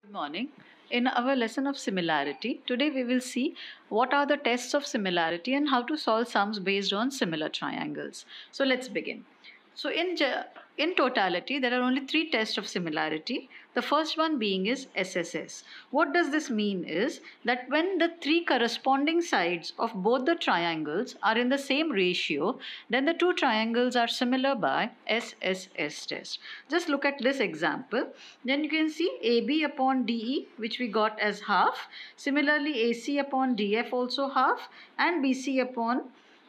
Good morning. In our lesson of similarity, today we will see what are the tests of similarity and how to solve sums based on similar triangles. So let's begin. So in totality, there are only three tests of similarity. The first one being is SSS. What does this mean is that when the three corresponding sides of both the triangles are in the same ratio, then the two triangles are similar by SSS test. Just look at this example. Then you can see AB upon DE, which we got as half. Similarly, AC upon DF also half, and BC upon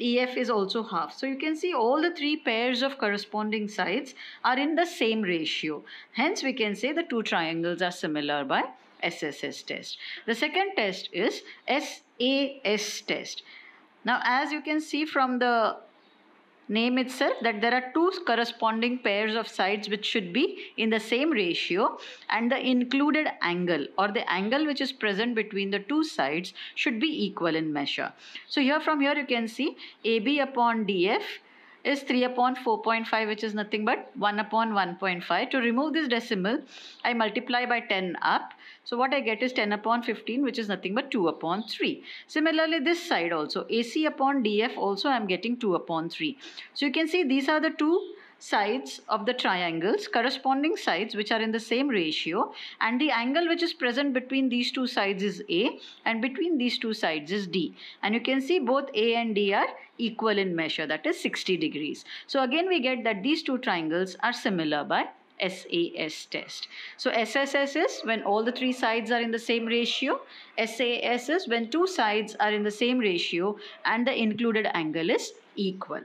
EF is also half. So you can see all the three pairs of corresponding sides are in the same ratio. Hence we can say the two triangles are similar by SSS test. The second test is SAS test. Now as you can see from the name itself that there are two corresponding pairs of sides which should be in the same ratio, and the included angle or the angle which is present between the two sides should be equal in measure. So from here you can see AB upon DF is 3 upon 4.5, which is nothing but 1 upon 1.5. To remove this decimal, I multiply by 10 up. So what I get is 10 upon 15, which is nothing but 2 upon 3. Similarly, this side also, AC upon DF also I am getting 2 upon 3. So you can see these are the two sides of the triangles, corresponding sides which are in the same ratio, and the angle which is present between these two sides is A, and between these two sides is D. And you can see both A and D are equal in measure, that is 60 degrees. So again we get that these two triangles are similar by SAS test. So SSS is when all the three sides are in the same ratio. SAS is when two sides are in the same ratio and the included angle is equal.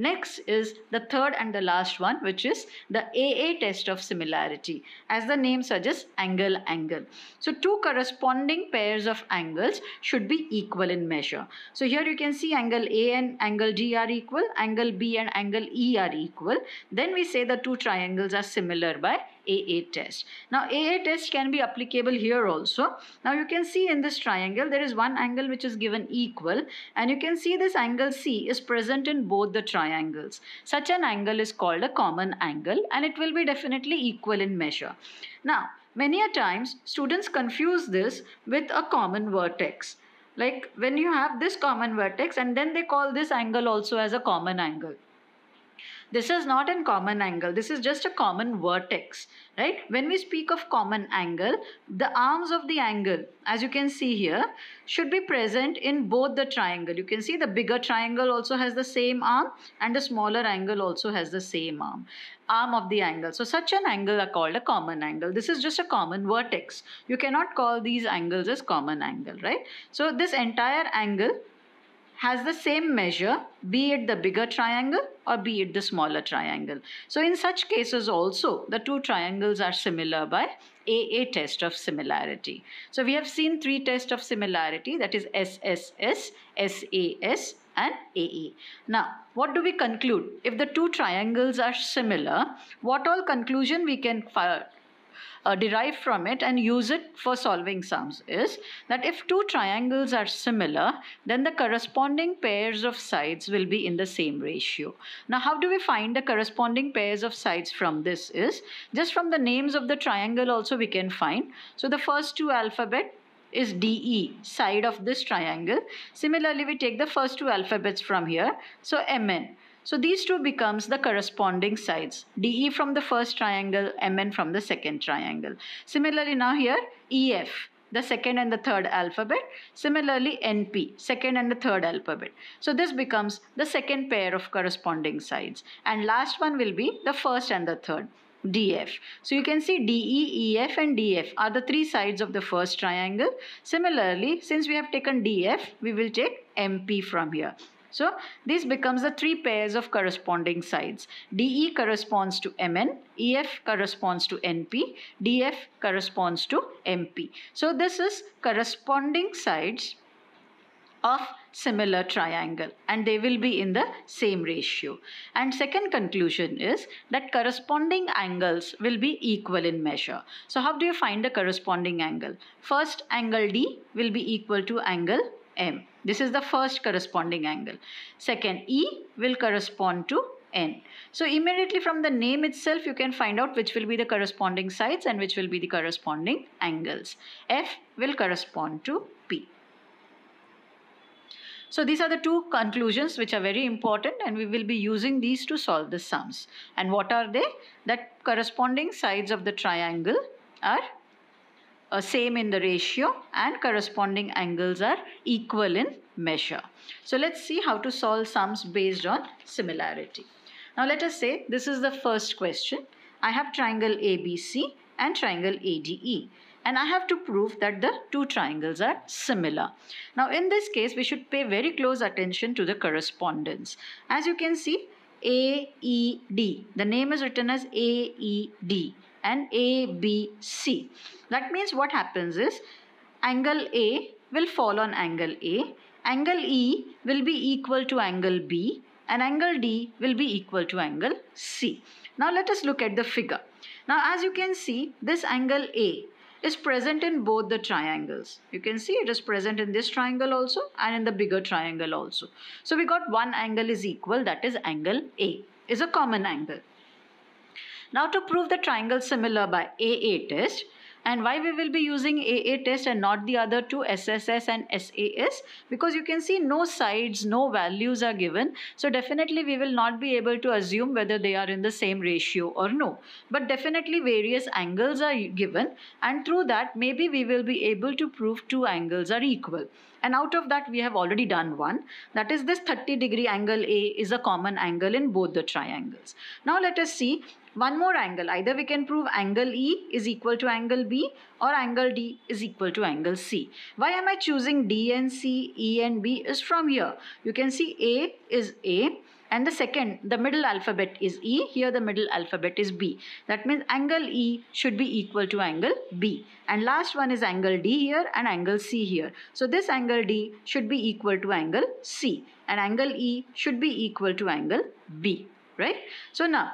Next is the third and the last one, which is the AA test of similarity. As the name suggests, angle. So two corresponding pairs of angles should be equal in measure. So here you can see angle A and angle D are equal, angle B and angle E are equal. Then we say the two triangles are similar by AA test. Now AA test can be applicable here also. Now you can see in this triangle there is one angle which is given equal, and you can see this angle C is present in both the triangles. Such an angle is called a common angle, and it will be definitely equal in measure. Now many a times students confuse this with a common vertex. Like when you have this common vertex and then they call this angle also as a common angle. This is not a common angle. This is just a common vertex, right? When we speak of common angle, the arms of the angle, as you can see here, should be present in both the triangle. You can see the bigger triangle also has the same arm, and the smaller angle also has the same arm of the angle. So such an angle are called a common angle. This is just a common vertex. You cannot call these angles as common angle, right? So this entire angle has the same measure, be it the bigger triangle or be it the smaller triangle. So in such cases also, the two triangles are similar by AA test of similarity. So we have seen three tests of similarity, that is SSS, SAS and AA. Now, what do we conclude? If the two triangles are similar, what all conclusion we can derive from it and use it for solving sums is that if two triangles are similar, then the corresponding pairs of sides will be in the same ratio. Now how do we find the corresponding pairs of sides from this is just from the names of the triangle also we can find. So the first two alphabet is DE, side of this triangle. Similarly, we take the first two alphabets from here. So MN. So these two becomes the corresponding sides. DE from the first triangle, MN from the second triangle. Similarly, now here EF, the second and the third alphabet. Similarly, NP, second and the third alphabet. So this becomes the second pair of corresponding sides. And last one will be the first and the third. DF. So you can see DE, EF and DF are the three sides of the first triangle. Similarly, since we have taken DF, we will take MP from here. So this becomes the three pairs of corresponding sides. DE corresponds to MN, EF corresponds to NP, DF corresponds to MP. So this is corresponding sides of similar triangle, and they will be in the same ratio. And second conclusion is that corresponding angles will be equal in measure. So how do you find the corresponding angle? First, angle D will be equal to angle M. This is the first corresponding angle. Second, E will correspond to N. So immediately from the name itself, you can find out which will be the corresponding sides and which will be the corresponding angles. F will correspond to P. So these are the two conclusions which are very important, and we will be using these to solve the sums. And what are they? That corresponding sides of the triangle are same in the ratio and corresponding angles are equal in measure. So let's see how to solve sums based on similarity. Now let us say this is the first question. I have triangle ABC and triangle ADE, and I have to prove that the two triangles are similar. Now in this case, we should pay very close attention to the correspondence. As you can see, AED, the name is written as AED, and ABC. That means what happens is angle A will fall on angle A, angle E will be equal to angle B, and angle D will be equal to angle C. Now let us look at the figure. Now as you can see, this angle A is present in both the triangles. You can see it is present in this triangle also and in the bigger triangle also. So we got one angle is equal, that is angle A is a common angle. Now to prove the triangle similar by AA test, and why we will be using AA test and not the other two, SSS and SAS? Because you can see no sides, no values are given. So definitely we will not be able to assume whether they are in the same ratio or no. But definitely various angles are given, and through that maybe we will be able to prove two angles are equal. And out of that we have already done one. That is, this 30-degree angle A is a common angle in both the triangles. Now let us see one more angle. Either we can prove angle E is equal to angle B or angle D is equal to angle C. Why am I choosing D and C, E and B? Is from here. You can see A is A, and the middle alphabet is E. Here the middle alphabet is B. That means angle E should be equal to angle B. And last one is angle D here and angle C here. So this angle D should be equal to angle C, and angle E should be equal to angle B, right? So now,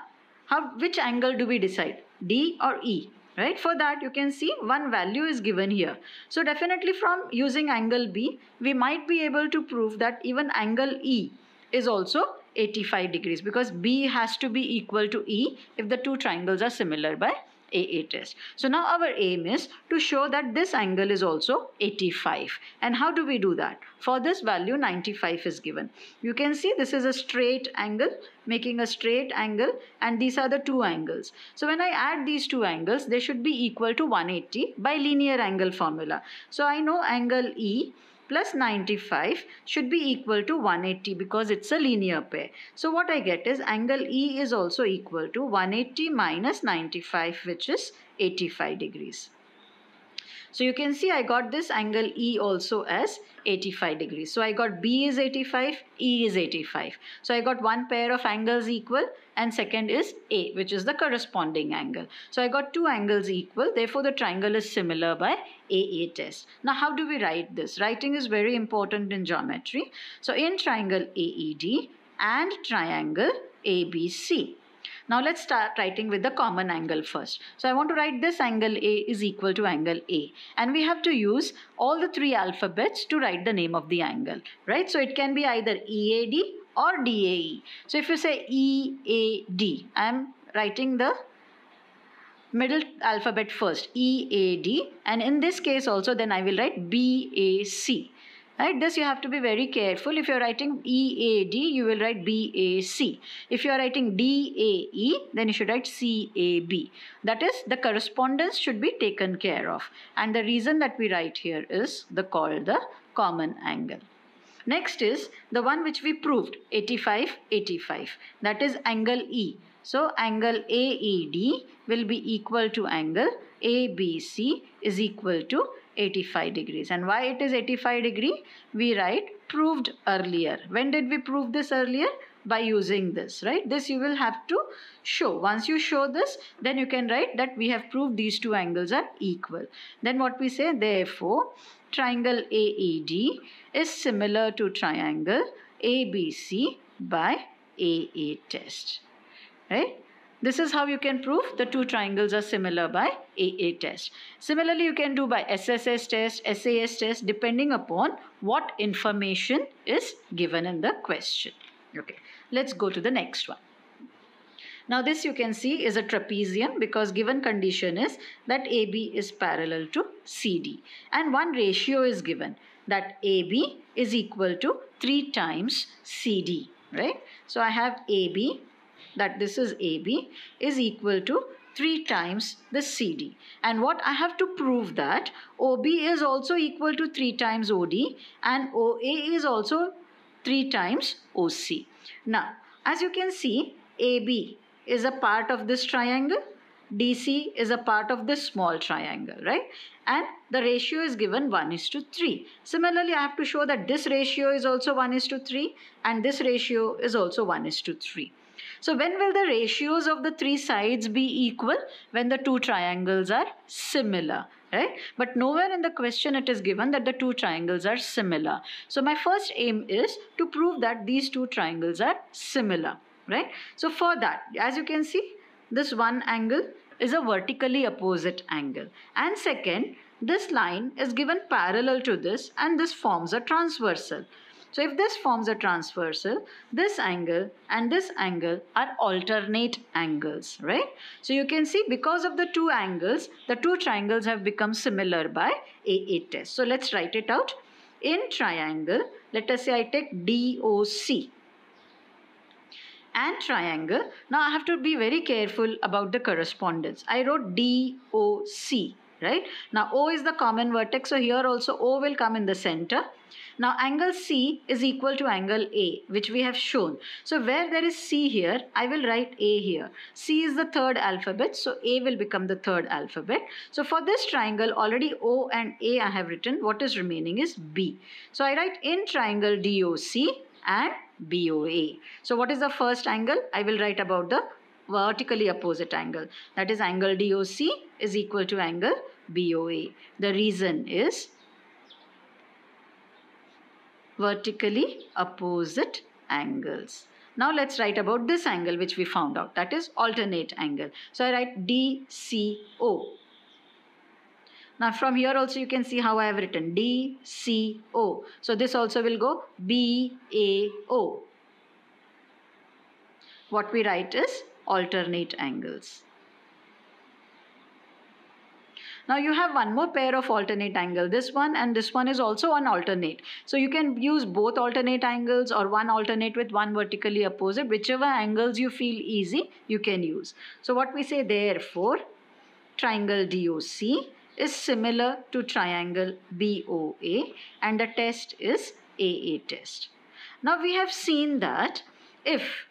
which angle do we decide? D or E? Right? For that you can see one value is given here. So definitely from using angle B, we might be able to prove that even angle E is also 85 degrees, because B has to be equal to E if the two triangles are similar by AA test. So now our aim is to show that this angle is also 85. And how do we do that? For this value 95 is given. You can see this is a straight angle, making a straight angle, and these are the two angles. So when I add these two angles, they should be equal to 180 by linear angle formula. So I know angle E plus 95 should be equal to 180 because it's a linear pair. So what I get is angle E is also equal to 180 minus 95, which is 85 degrees. So you can see I got this angle E also as 85 degrees. So I got B is 85, E is 85. So I got one pair of angles equal, and second is A, which is the corresponding angle. So I got two angles equal, therefore the triangle is similar by AA test. Now how do we write this? Writing is very important in geometry. So in triangle AED and triangle ABC. Now let's start writing with the common angle first. So I want to write this angle A is equal to angle A, and we have to use all the three alphabets to write the name of the angle, right? So it can be either EAD or DAE. So if you say EAD, I am writing the middle alphabet first, EAD, and in this case also then I will write BAC. Right, this you have to be very careful. If you are writing EAD, you will write BAC. If you are writing DAE, then you should write CAB. That is, the correspondence should be taken care of. And the reason that we write here is called the common angle. Next is the one which we proved, 85, 85. That is angle E. So angle AED will be equal to angle ABC is equal to 85 degrees. And why it is 85 degree? We write proved earlier. When did we prove this earlier? By using this, right? This you will have to show. Once you show this, then you can write that we have proved these two angles are equal. Then what we say, therefore, triangle AED is similar to triangle ABC by AA test, right? This is how you can prove the two triangles are similar by AA test. Similarly, you can do by SSS test, SAS test, depending upon what information is given in the question. Okay, let's go to the next one. Now this you can see is a trapezium because given condition is that AB is parallel to CD and one ratio is given that AB is equal to 3 times CD, right? So I have AB, that this is AB, is equal to 3 times the CD. And what I have to prove that OB is also equal to 3 times OD and OA is also 3 times OC. Now, as you can see, AB is a part of this triangle, DC is a part of this small triangle, right? And the ratio is given 1:3. Similarly, I have to show that this ratio is also 1:3 and this ratio is also 1:3. So when will the ratios of the three sides be equal? When the two triangles are similar, right? But nowhere in the question it is given that the two triangles are similar. So my first aim is to prove that these two triangles are similar, right? So for that, as you can see, this one angle is a vertically opposite angle. And second, this line is given parallel to this and this forms a transversal. So if this forms a transversal, this angle and this angle are alternate angles, right? So you can see because of the two angles, the two triangles have become similar by AA test. So let's write it out. In triangle, let us say I take DOC and triangle. Now I have to be very careful about the correspondence. I wrote DOC, right? Now O is the common vertex, so here also O will come in the center. Now angle C is equal to angle A, which we have shown. So where there is C here, I will write A here. C is the third alphabet, so A will become the third alphabet. So for this triangle, already O and A I have written. What is remaining is B. So I write in triangle DOC and BOA. So what is the first angle? I will write about the vertically opposite angle. That is angle DOC is equal to angle BOA. The reason is vertically opposite angles. Now let's write about this angle which we found out, that is alternate angle. So I write DCO. Now from here also you can see how I have written DCO. So this also will go BAO. What we write is alternate angles. Now you have one more pair of alternate angle. This one and this one is also an alternate. So you can use both alternate angles or one alternate with one vertically opposite. Whichever angles you feel easy, you can use. So what we say, therefore, triangle DOC is similar to triangle BOA and the test is AA test. Now we have seen that if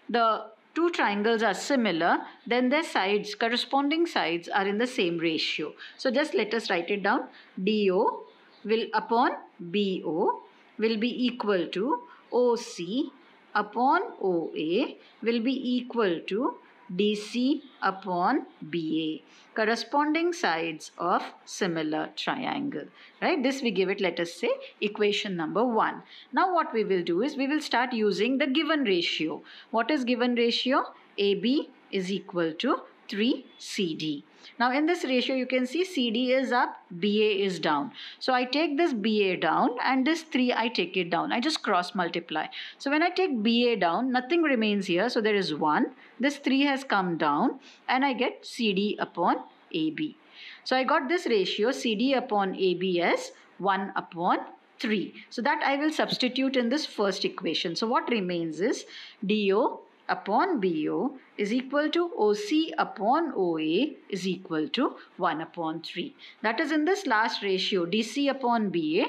the two triangles are similar, then their sides, corresponding sides are in the same ratio. So just let us write it down. DO will upon BO will be equal to OC upon OA will be equal to DC upon BA. Corresponding sides of similar triangle, right? This we give it, let us say, equation number 1. Now what we will do is we will start using the given ratio. What is given ratio? AB is equal to 3CD. Now in this ratio you can see CD is up, BA is down. So I take this BA down and this 3 I take it down. I just cross multiply. So when I take BA down, nothing remains here. So there is 1. This 3 has come down and I get CD upon AB. So I got this ratio CD upon AB as 1 upon 3. So that I will substitute in this first equation. So what remains is DO upon BO is equal to OC upon OA is equal to 1 upon 3. That is in this last ratio, DC upon BA.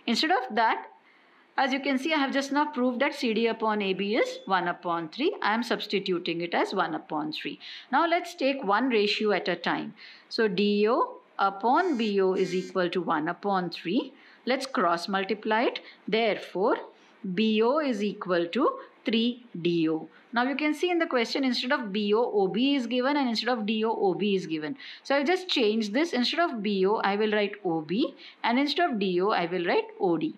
Instead of that, as you can see, I have just now proved that CD upon AB is 1 upon 3. I am substituting it as 1 upon 3. Now let's take one ratio at a time. So DO upon BO is equal to 1 upon 3. Let's cross multiply it. Therefore, BO is equal to 3DO. Now you can see in the question, instead of BO, OB is given and instead of DO, OB is given. So I'll just change this. Instead of BO, I will write OB and instead of DO, I will write OD.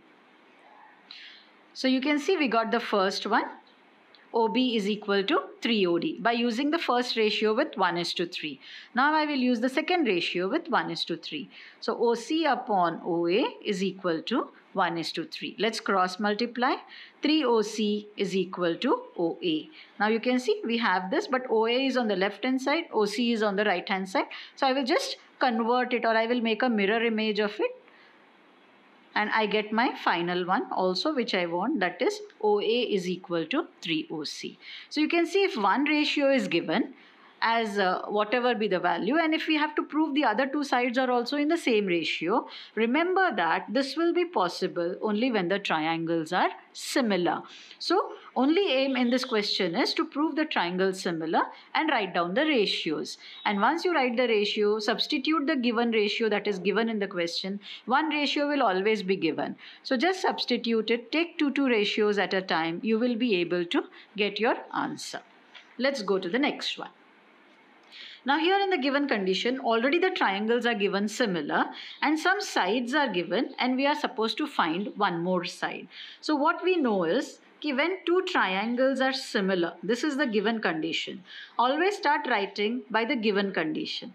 So you can see we got the first one. OB is equal to 3OD by using the first ratio with 1:3. Now I will use the second ratio with 1:3. So OC upon OA is equal to 1:3. Let's cross multiply. 3OC is equal to OA. Now you can see we have this, but OA is on the left hand side, OC is on the right hand side. So I will just convert it, or I will make a mirror image of it, and I get my final one also, which I want, that is OA is equal to 3OC. So you can see if one ratio is given as whatever be the value, and if we have to prove the other two sides are also in the same ratio, remember that this will be possible only when the triangles are similar. So only aim in this question is to prove the triangles similar and write down the ratios. And once you write the ratio, substitute the given ratio that is given in the question. One ratio will always be given. So just substitute it, take two ratios at a time. You will be able to get your answer. Let's go to the next one. Now here in the given condition, already the triangles are given similar and some sides are given, and we are supposed to find one more side. So what we know is when two triangles are similar, this is the given condition. Always start writing by the given condition.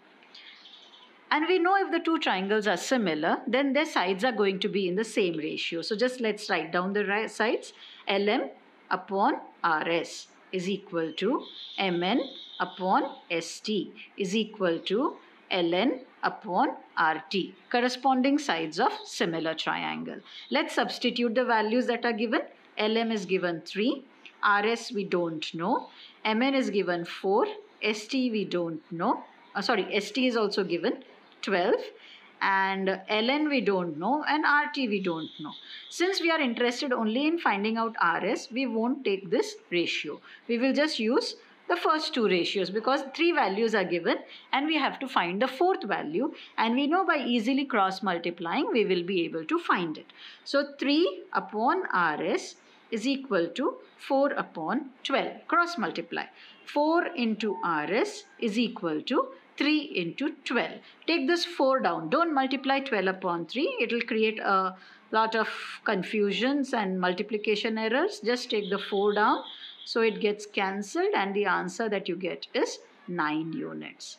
And we know if the two triangles are similar, then their sides are going to be in the same ratio. So just let's write down the sides. LM upon RS is equal to MN upon ST is equal to LN upon RT, corresponding sides of similar triangle. Let's substitute the values that are given. LM is given 3, RS we don't know, MN is given 4, ST we don't know, ST is also given 12, and LN we don't know, and RT we don't know. Since we are interested only in finding out RS, we won't take this ratio. We will just use the first two ratios because three values are given and we have to find the fourth value, and we know by easily cross multiplying we will be able to find it. So 3 upon RS is equal to 4 upon 12. Cross multiply. 4 into RS is equal to 3 into 12. Take this 4 down. Don't multiply 12 upon 3. It will create a lot of confusions and multiplication errors. Just take the 4 down. So it gets cancelled and the answer that you get is 9 units.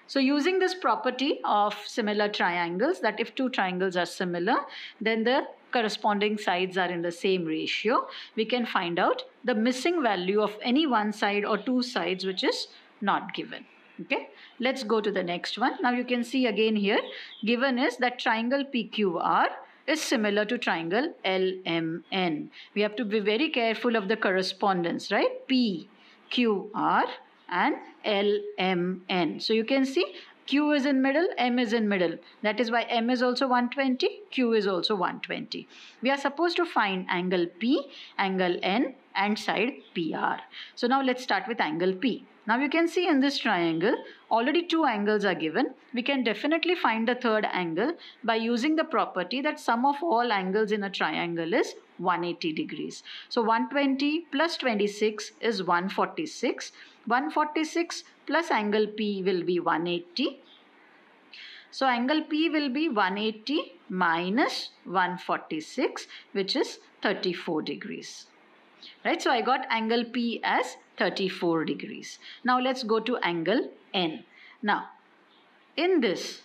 So using this property of similar triangles, that if two triangles are similar, then the corresponding sides are in the same ratio, we can find out the missing value of any one side or two sides which is not given. Okay, let's go to the next one. Now you can see again here, given is that triangle PQR is similar to triangle LMN. We have to be very careful of the correspondence, right? PQR and LMN. So you can see Q is in middle, M is in middle. That is why M is also 120, Q is also 120. We are supposed to find angle P, angle N and side PR. So now let's start with angle P. Now you can see in this triangle, already two angles are given. We can definitely find the third angle by using the property that sum of all angles in a triangle is 180 degrees. So 120 plus 26 is 146. 146 plus angle P will be 180. So angle P will be 180 minus 146, which is 34 degrees. Right, so I got angle P as 34 degrees. Now let's go to angle N. Now in this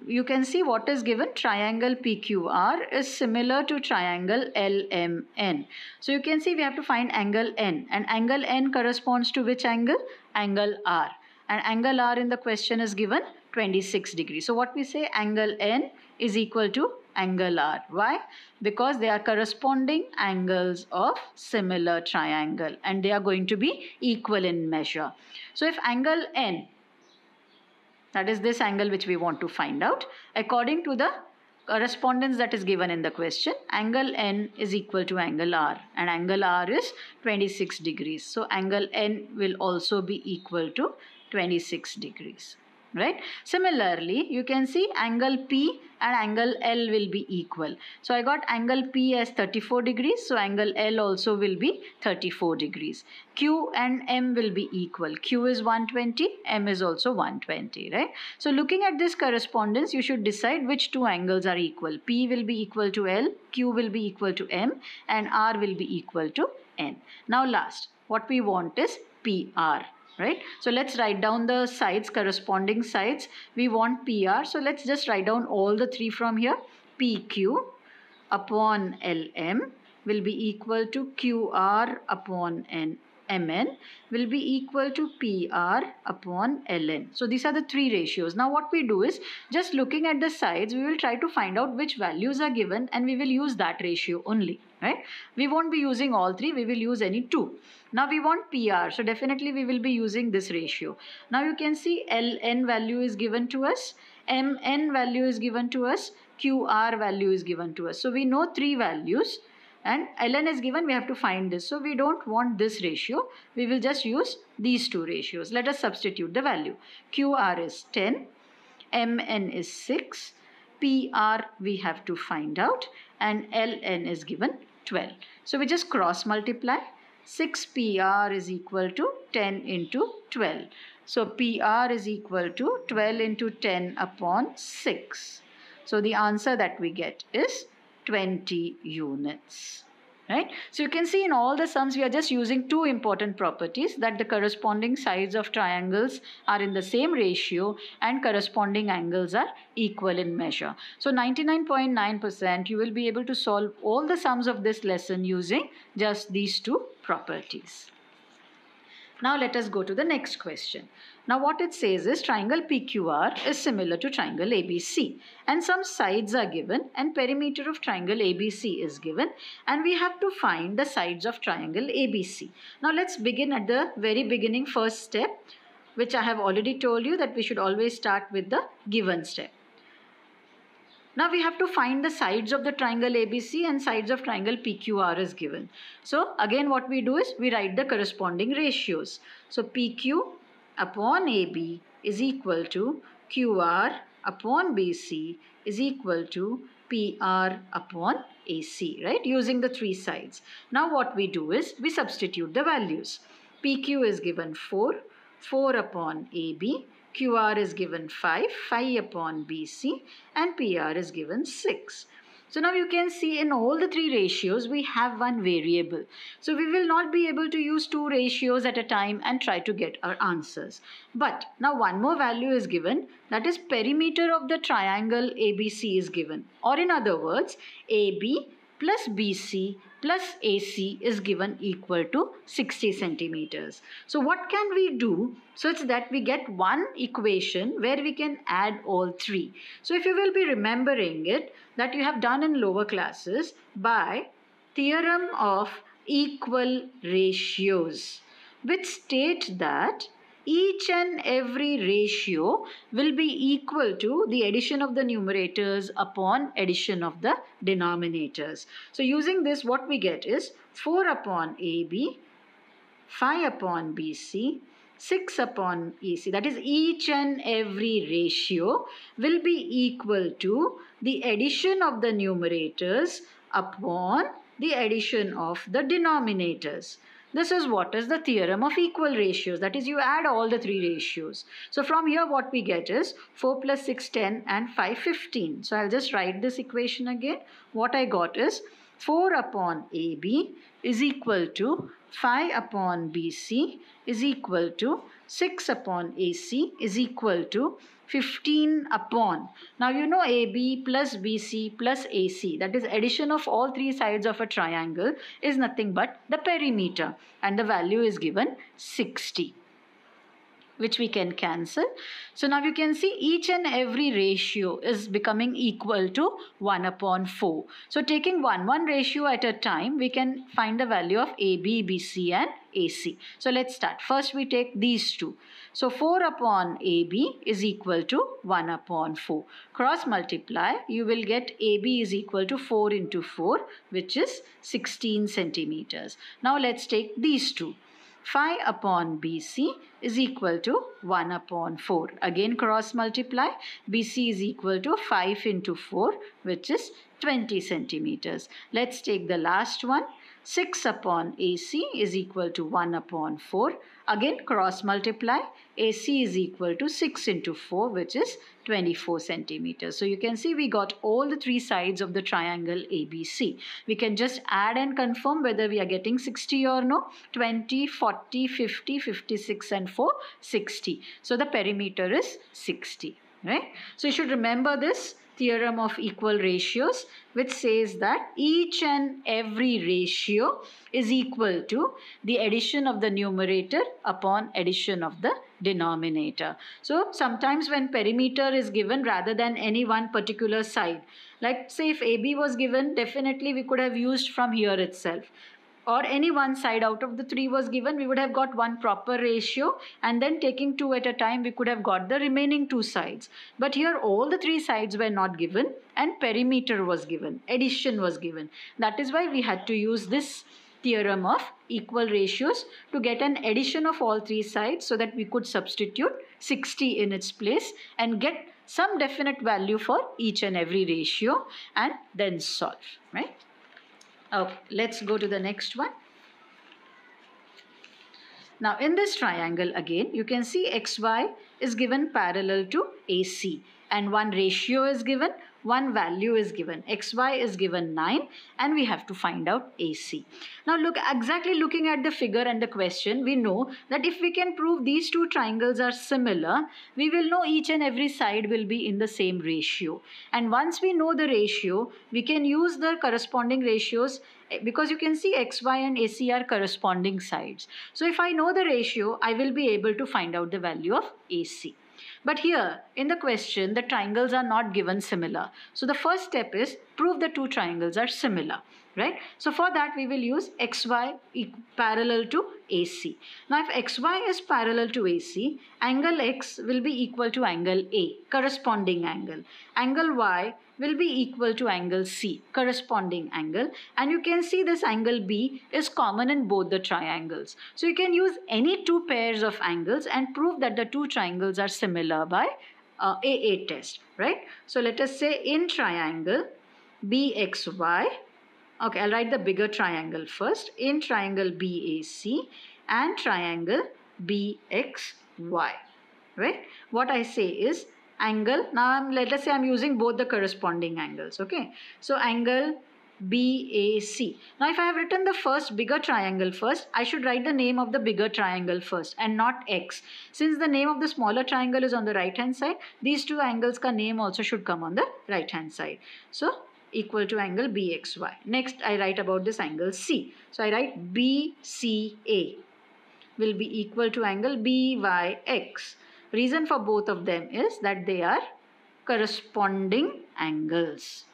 you can see what is given. Triangle PQR is similar to triangle LMN. So you can see we have to find angle N, and angle N corresponds to which angle? Angle R, and angle R in the question is given 26 degrees. So what we say, angle N is equal to angle R. Why? Because they are corresponding angles of similar triangle and they are going to be equal in measure. So if angle N, that is this angle which we want to find out, according to the correspondence that is given in the question, angle N is equal to angle R, and angle R is 26 degrees. So angle N will also be equal to 26 degrees. Right? Similarly, you can see angle P and angle L will be equal. So I got angle P as 34 degrees. So angle L also will be 34 degrees. Q and M will be equal. Q is 120, M is also 120. Right? So looking at this correspondence, you should decide which two angles are equal. P will be equal to L, Q will be equal to M, and R will be equal to N. Now last. what we want is PR, right? So let's write down the sides, corresponding sides. We want PR. So let's just write down all the three from here. PQ upon LM will be equal to QR upon MN will be equal to PR upon LN. So these are the three ratios. Now what we do is, just looking at the sides, we will try to find out which values are given and we will use that ratio only, right? We won't be using all three, we will use any two. Now we want PR, so definitely we will be using this ratio. Now you can see LN value is given to us, MN value is given to us, QR value is given to us. So we know three values. And ln is given, we have to find this. So we don't want this ratio. We will just use these two ratios. Let us substitute the value. QR is 10, MN is 6, PR we have to find out, and LN is given 12. So we just cross multiply. 6 PR is equal to 10 into 12. So PR is equal to 12 into 10 upon 6. So the answer that we get is 20 units, right? So you can see in all the sums we are just using two important properties, that the corresponding sides of triangles are in the same ratio and corresponding angles are equal in measure. So 99.9% you will be able to solve all the sums of this lesson using just these two properties. Now let us go to the next question. Now what it says is, triangle PQR is similar to triangle ABC and some sides are given and perimeter of triangle ABC is given, and we have to find the sides of triangle ABC. Now let's begin at the very beginning, first step, which I have already told you that we should always start with the given step. Now we have to find the sides of the triangle ABC and sides of triangle PQR is given. So again what we do is we write the corresponding ratios. So PQ upon AB is equal to QR upon BC is equal to PR upon AC, right? Using the three sides. Now what we do is we substitute the values. PQ is given 4, 4 upon AB. QR is given 5, 5 upon BC, and PR is given 6. So now you can see in all the three ratios we have one variable. So we will not be able to use two ratios at a time and try to get our answers. But now one more value is given, that is perimeter of the triangle ABC is given. Or in other words, AB plus BC plus AC is given equal to 60 centimeters. So what can we do such that we get one equation where we can add all three? So if you will be remembering it, that you have done in lower classes by theorem of equal ratios, which state that each and every ratio will be equal to the addition of the numerators upon addition of the denominators. So using this, what we get is 4 upon AB, 5 upon BC, 6 upon AC. That is, each and every ratio will be equal to the addition of the numerators upon the addition of the denominators. This is what is the theorem of equal ratios. That is, you add all the three ratios. So from here what we get is 4 plus 6, 10 and 5, 15. So I'll just write this equation again. What I got is 4 upon AB is equal to 5 upon BC is equal to 6 upon AC is equal to 15 upon. Now you know AB plus BC plus AC, that is addition of all three sides of a triangle, is nothing but the perimeter, and the value is given 60, which we can cancel. So now you can see each and every ratio is becoming equal to 1 upon 4. So taking 1 ratio at a time, we can find the value of AB, BC and AC. So let's start. First we take these two. So 4 upon AB is equal to 1 upon 4. Cross multiply, you will get AB is equal to 4 into 4, which is 16 centimeters. Now let's take these two. 5 upon BC is equal to 1 upon 4. Again cross multiply. BC is equal to 5 into 4, which is 20 centimeters. Let's take the last one. 6 upon AC is equal to 1 upon 4. Again cross multiply. AC is equal to 6 into 4, which is 24 centimeters. So you can see we got all the three sides of the triangle ABC. We can just add and confirm whether we are getting 60 or no. 20, 40, 50, 56 and 4, 60. So the perimeter is 60. Right? So you should remember this theorem of equal ratios, which says that each and every ratio is equal to the addition of the numerator upon addition of the denominator. So sometimes when perimeter is given rather than any one particular side, like say if AB was given, definitely we could have used from here itself, or any one side out of the three was given, we would have got one proper ratio, and then taking two at a time we could have got the remaining two sides. But here all the three sides were not given and perimeter was given, addition was given. That is why we had to use this theorem of equal ratios to get an addition of all three sides, so that we could substitute 60 in its place and get some definite value for each and every ratio and then solve, right? Okay, let's go to the next one. Now in this triangle again, you can see XY is given parallel to AC, and one ratio is given, one value is given. XY is given 9 and we have to find out AC. Now look, exactly looking at the figure and the question, we know that if we can prove these two triangles are similar, we will know each and every side will be in the same ratio. And once we know the ratio, we can use the corresponding ratios, because you can see XY and AC are corresponding sides. So if I know the ratio, I will be able to find out the value of AC. But here in the question, the triangles are not given similar. So the first step is prove the two triangles are similar, right? So for that we will use XY parallel to AC. Now if XY is parallel to AC, angle X will be equal to angle A, corresponding angle. Angle Y will be equal to angle C, corresponding angle, and you can see this angle B is common in both the triangles. So you can use any two pairs of angles and prove that the two triangles are similar by AA test, right? So let us say in triangle BXY, okay, I'll write the bigger triangle first, in triangle BAC and triangle BXY, right? What I say is angle, now let us say I'm using both the corresponding angles, okay? So angle BAC. Now if I have written the first bigger triangle first, I should write the name of the bigger triangle first and not X. Since the name of the smaller triangle is on the right hand side, these two angles ka name also should come on the right hand side. So equal to angle BXY. Next I write about this angle C. So I write BCA will be equal to angle BYX. Reason for both of them is that they are corresponding angles.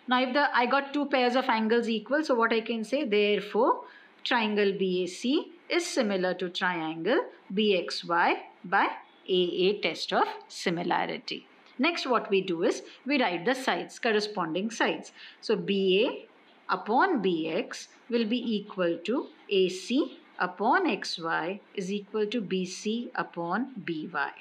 Now if I got two pairs of angles equal, so what I can say, therefore triangle BAC is similar to triangle BXY by AA test of similarity. Next what we do is we write the sides, corresponding sides. So BA upon BX will be equal to AC upon XY is equal to BC upon BY,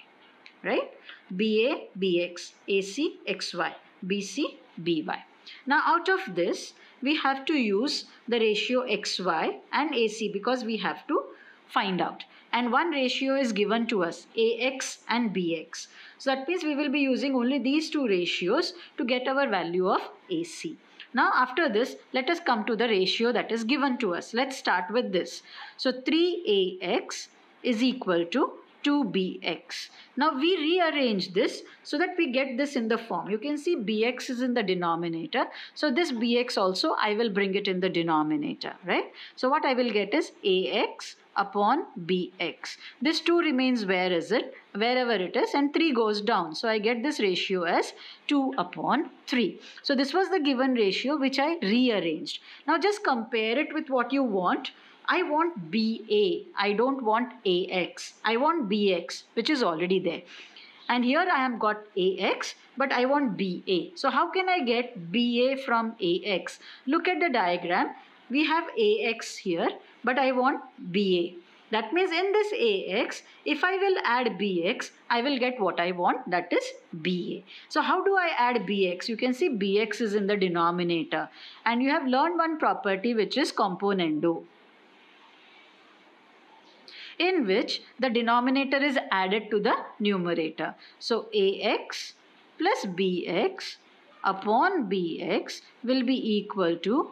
right? BA, BX, AC, XY, BC, BY. Now out of this, we have to use the ratio XY and AC because we have to find out. And one ratio is given to us, AX and BX. So that means we will be using only these two ratios to get our value of AC. Now after this, let us come to the ratio that is given to us. Let's start with this. So 3AX is equal to 2BX. Now we rearrange this so that we get this in the form. You can see BX is in the denominator. So this BX also I will bring it in the denominator, right? So what I will get is AX upon BX. This 2 remains where is it? Wherever it is, and 3 goes down. So I get this ratio as 2 upon 3. So this was the given ratio which I rearranged. Now just compare it with what you want. I want BA. I don't want AX. I want BX, which is already there. And here I have got AX, but I want BA. So how can I get BA from AX? Look at the diagram. We have AX here, but I want BA. That means in this AX, if I will add BX, I will get what I want, that is BA. So how do I add BX? You can see BX is in the denominator. And you have learned one property which is componendo. in which the denominator is added to the numerator. So ax plus bx upon bx will be equal to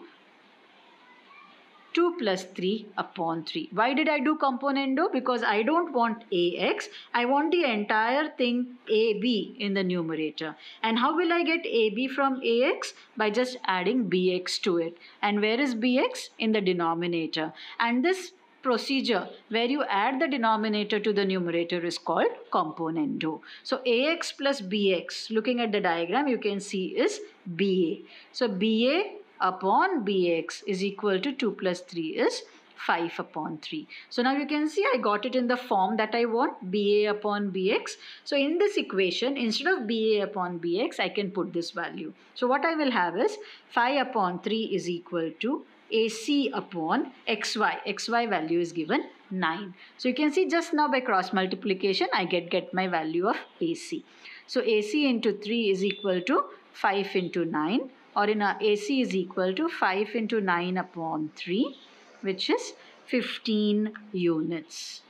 2 plus 3 upon 3. Why did I do componendo? Because I don't want ax, I want the entire thing ab in the numerator. And how will I get ab from ax? By just adding bx to it. And where is bx? In the denominator. And this procedure where you add the denominator to the numerator is called componendo. So ax plus bx, looking at the diagram, you can see is ba. So ba upon bx is equal to 2 plus 3 is 5 upon 3. So now you can see I got it in the form that I want, ba upon bx. So in this equation, instead of ba upon bx, I can put this value. So what I will have is 5 upon 3 is equal to ac upon xy. Xy value is given 9. So you can see just now by cross multiplication, I get my value of ac. So ac into 3 is equal to 5 into 9. Or in our AC is equal to 5 into 9 upon 3, which is 15 units.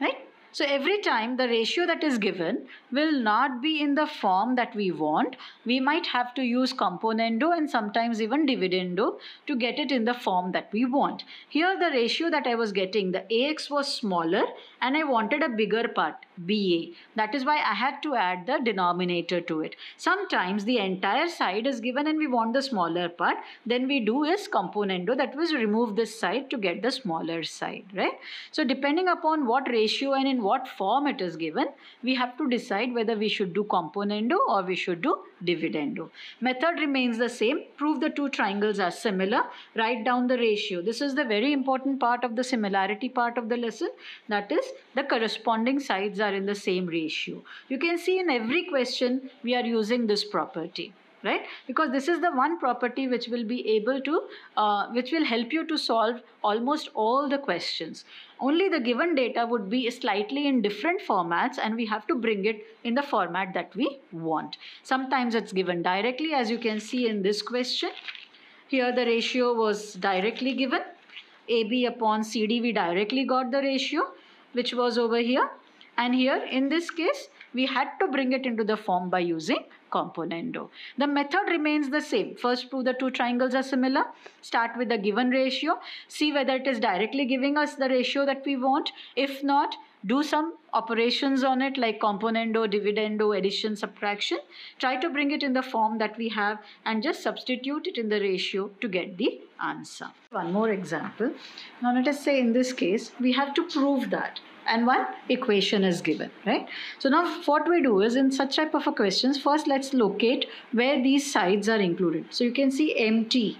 Right? So every time the ratio that is given will not be in the form that we want. We might have to use componendo and sometimes even dividendo to get it in the form that we want. Here the ratio that I was getting, the AX was smaller and I wanted a bigger part, BA. That is why I had to add the denominator to it. Sometimes the entire side is given and we want the smaller part. Then we do is componendo, that was remove this side to get the smaller side, right? So depending upon what ratio and in what form it is given, we have to decide whether we should do componendo or we should do dividendo. Method remains the same. Prove the two triangles are similar. Write down the ratio. This is the very important part of the similarity part of the lesson. That is, the corresponding sides are in the same ratio. You can see in every question we are using this property, right? Because this is the one property which will be able to, which will help you to solve almost all the questions. Only the given data would be slightly in different formats and we have to bring it in the format that we want. Sometimes it's given directly, as you can see in this question. Here the ratio was directly given. AB upon CD, we directly got the ratio, which was over here. And here in this case, we had to bring it into the form by using componendo. The method remains the same. First, prove the two triangles are similar. Start with the given ratio. See whether it is directly giving us the ratio that we want. If not, do some operations on it like componendo, dividendo, addition, subtraction. Try to bring it in the form that we have and just substitute it in the ratio to get the answer. One more example. Now let us say in this case, we have to prove that. And one equation is given, right? So now what we do is in such type of a questions, first let's locate where these sides are included. So you can see MT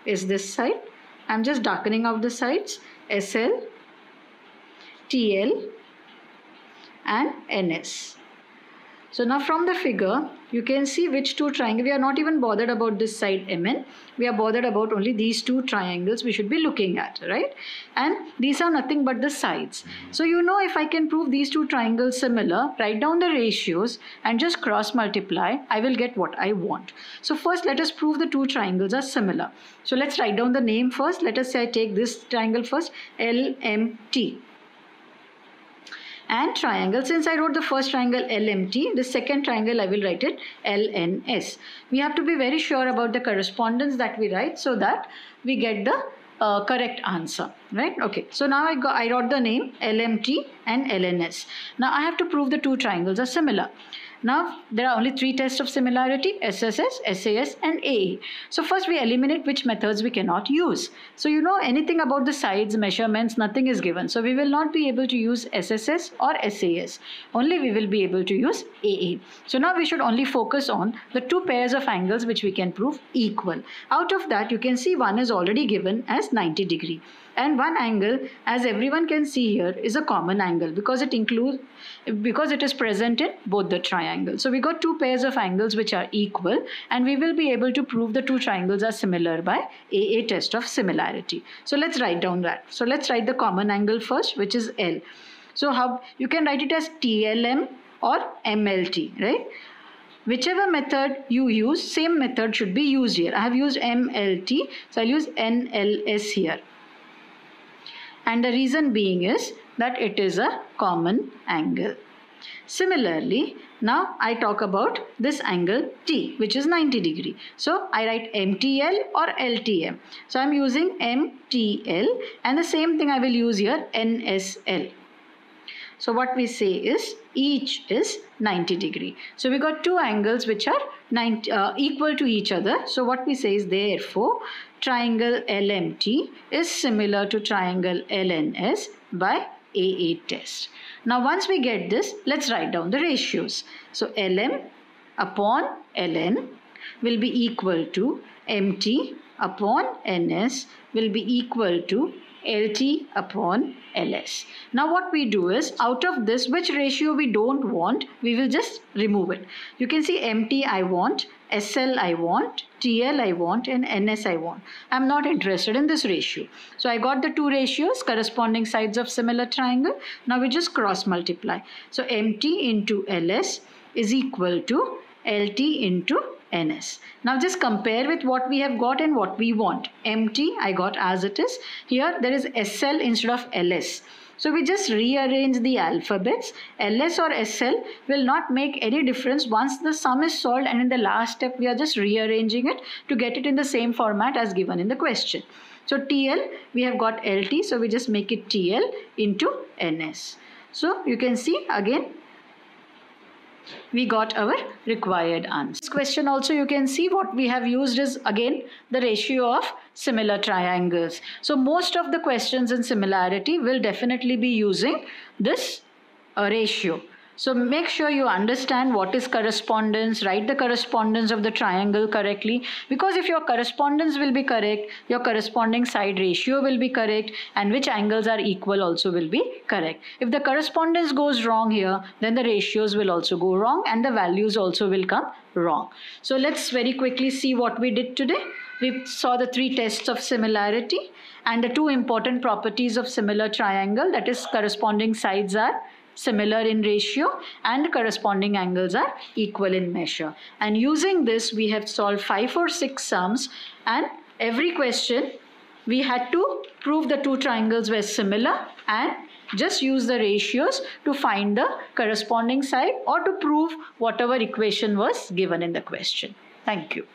is this side. I'm just darkening out the sides. SL, TL and NS. So now from the figure, you can see which two triangles. We are not even bothered about this side MN. We are bothered about only these two triangles we should be looking at, right? And these are nothing but the sides. So you know, if I can prove these two triangles similar, write down the ratios and just cross multiply, I will get what I want. So first let us prove the two triangles are similar. So let's write down the name first. Let us say I take this triangle first, LMT. And triangle, since I wrote the first triangle LMT, the second triangle I will write it LNS. We have to be very sure about the correspondence that we write so that we get the correct answer, right? Okay, so now I wrote the name LMT and LNS. Now I have to prove the two triangles are similar. Now there are only three tests of similarity: SSS, SAS and AA. So first we eliminate which methods we cannot use. So you know anything about the sides, measurements, nothing is given. So we will not be able to use SSS or SAS. Only we will be able to use AA. So now we should only focus on the two pairs of angles which we can prove equal. Out of that you can see one is already given as 90 degree. And one angle, as everyone can see here, is a common angle because it is present in both the triangles. So we got two pairs of angles which are equal and we will be able to prove the two triangles are similar by AA test of similarity. So let's write down that. So let's write the common angle first, which is L. So how you can write it as TLM or MLT, right? Whichever method you use, same method should be used here. I have used MLT, so I'll use NLS here. and the reason being is that it is a common angle. Similarly, now I talk about this angle T, which is 90 degree. So I write MTL or LTM. So I am using MTL, and the same thing I will use here, NSL. So what we say is each is 90 degree. So we got two angles which are equal to each other. So what we say is therefore triangle LMT is similar to triangle LNS by AA test. Now once we get this, let's write down the ratios. So LM upon LN will be equal to MT upon NS will be equal to LT upon LS. Now what we do is, out of this, which ratio we don't want, we will just remove it. You can see MT I want, SL I want, TL I want, and NS I want. I'm not interested in this ratio. So I got the two ratios, corresponding sides of similar triangle. Now we just cross multiply. So MT into LS is equal to LT into NS. Now just compare with what we have got and what we want. MT I got as it is. Here there is SL instead of LS. So we just rearrange the alphabets. LS or SL will not make any difference once the sum is solved, and in the last step we are just rearranging it to get it in the same format as given in the question. So TL we have got LT, so we just make it TL into NS. So you can see again we got our required answer. This question also you can see what we have used is again the ratio of similar triangles. So most of the questions in similarity will definitely be using this ratio. So make sure you understand what is correspondence, write the correspondence of the triangle correctly, because if your correspondence will be correct, your corresponding side ratio will be correct, and which angles are equal also will be correct. If the correspondence goes wrong here, then the ratios will also go wrong and the values also will come wrong. So let's very quickly see what we did today. We saw the three tests of similarity and the two important properties of similar triangle, that is corresponding sides are similar in ratio and corresponding angles are equal in measure. And using this we have solved 5 or 6 sums, and every question we had to prove the two triangles were similar and just use the ratios to find the corresponding side or to prove whatever equation was given in the question. Thank you.